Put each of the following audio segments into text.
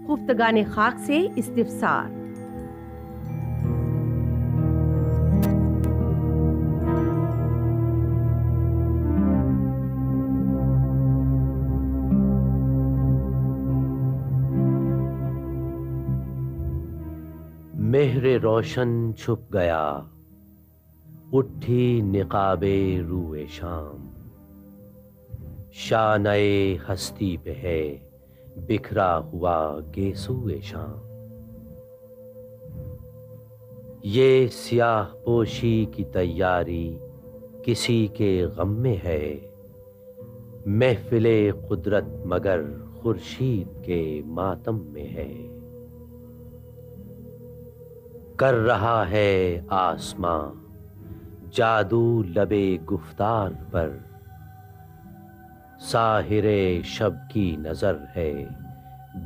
खुफ्तगाने खाक से इस्तिफसार। मेहरे रोशन छुप गया, उठी निकाबे रूए शाम। शानए हस्ती पे है बिखरा हुआ गेसुए शाम। ये स्याह पोशी की तैयारी किसी के गम में है। महफिले कुदरत मगर खुर्शीद के मातम में है। कर रहा है आसमां जादू लबे गुफ्तार पर। साहिरे शब की नजर है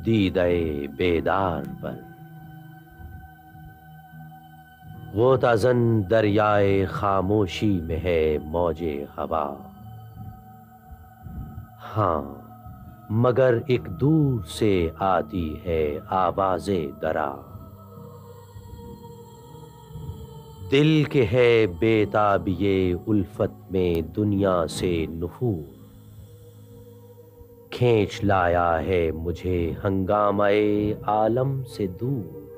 दीदे बेदार पर। गोताज़न दरियाए खामोशी में है मौजे हवा। हाँ, मगर एक दूर से आती है आवाज़े दरा। दिल के है बेताबिये उल्फत में दुनिया से नुफूर। खींच लाया है मुझे हंगामाए आलम से दूर।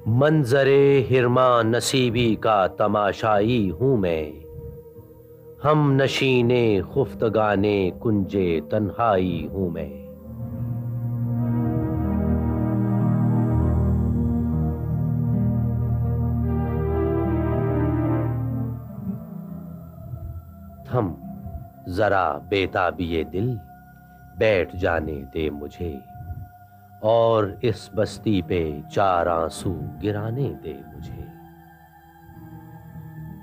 मंजरे हिरमा नसीबी का तमाशाई हूं मैं। हम नशीने खुफ्तगाने कुंजे तन्हाई हूं मैं। थम जरा बेताबिये दिल बैठ जाने दे मुझे। और इस बस्ती पे चार आंसू गिराने दे मुझे।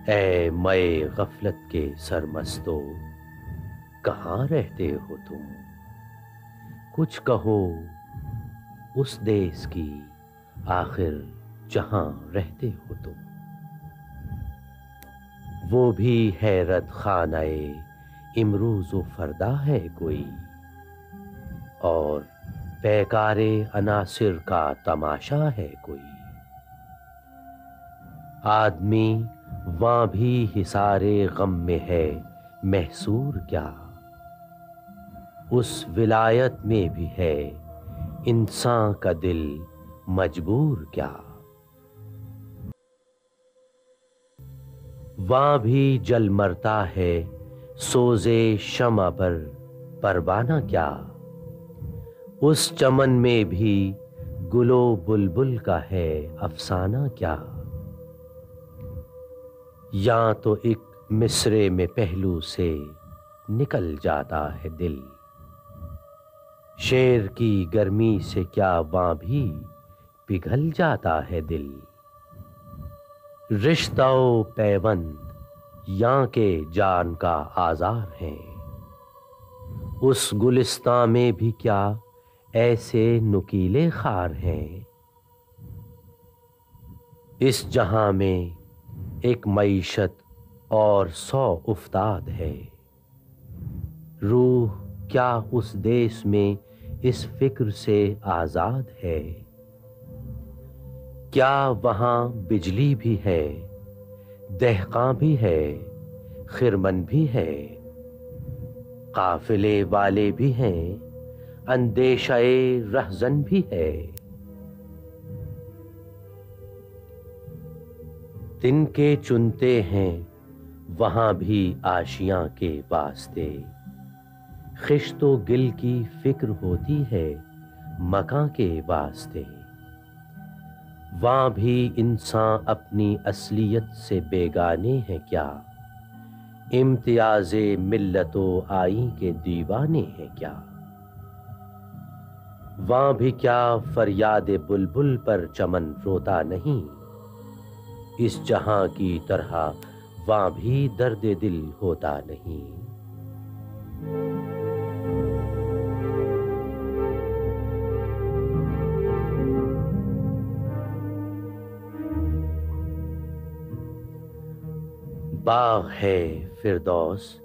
ऐ मए गफलत के सरमस्तो कहाँ रहते हो तुम। कुछ कहो उस देश की आखिर जहां रहते हो तुम। वो भी हैरत खानाए इमरूज व फरदा है कोई। और पैकारे अनासिर का तमाशा है कोई। आदमी वहां भी हिसारे गम में है महसूर क्या। उस विलायत में भी है इंसान का दिल मजबूर क्या। वहां भी जल मरता है सोजे शमा पर परवाना क्या। उस चमन में भी गुलो बुलबुल का है अफसाना क्या। या तो एक मिसरे में पहलू से निकल जाता है दिल। शेर की गर्मी से क्या वहां भी पिघल जाता है दिल। रिश्ता पैबंद यहाँ के जान का आजार है। उस गुलिस्तां में भी क्या ऐसे नुकीले खार हैं। इस जहां में एक मईशत और 100 उफ्ताद है। रूह क्या उस देश में इस फिक्र से आजाद है। क्या वहां बिजली भी है, दहकां भी है, खिरमन भी है। काफिले वाले भी हैं, अंदेशाए रहजन भी है। तिनके चुनते हैं वहां भी आशियां के वास्ते। खिश्तो गिल की फिक्र होती है मकां के वास्ते। वहां भी इंसान अपनी असलियत से बेगाने हैं क्या। इम्तियाज़े मिल्लतो आई के दीवाने हैं क्या। वहां भी क्या फरियाद बुलबुल पर चमन रोता नहीं। इस जहां की तरह वहां भी दर्द दिल होता नहीं। बाग है फिरदौस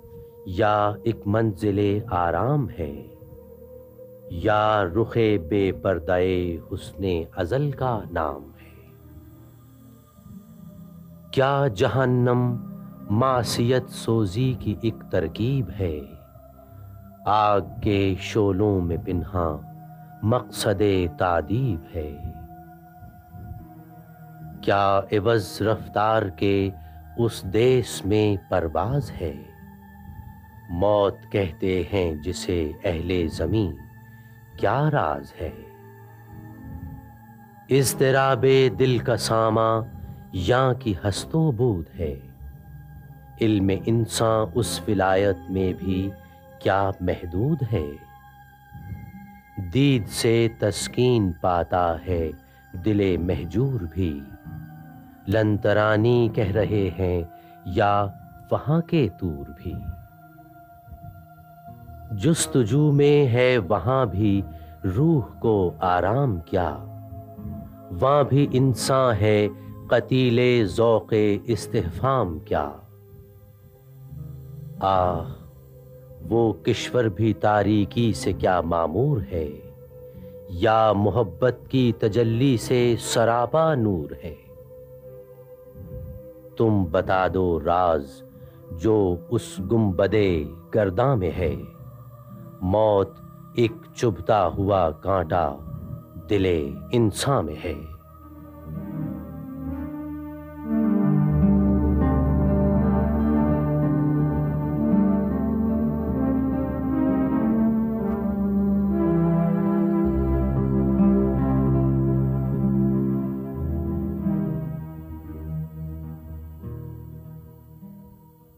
या एक मंजिले आराम है। या रुखे बेपर्दाए हुस्ने अजल का नाम है। क्या जहन्नम मासियत सोजी की एक तरकीब है, आग के शोलों में पिन्हा मकसदे तादीब है। क्या एवज रफ्तार के उस देश में परवाज है, मौत कहते हैं जिसे अहले ज़मीं, क्या राज है। इज़्तिराबे दिल का सामा यहाँ की हस्तो बूद है, इल्म इंसान उस विलायत में भी क्या महदूद है। दीद से तस्कीन पाता है दिले महजूर भी, लंतरानी कह रहे हैं या वहां के तूर भी। जुस्तजू में है वहां भी रूह को आराम क्या, वहां भी इंसान है कतीले ज़ौक़े इस्तिफ़हाम क्या। आह वो किश्वर भी तारीकी से क्या मामूर है, या मोहब्बत की तजल्ली से सरापा नूर है। तुम बता दो राज जो उस गुंबदे गर्दां में है, मौत एक चुभता हुआ कांटा दिले इंसान में है।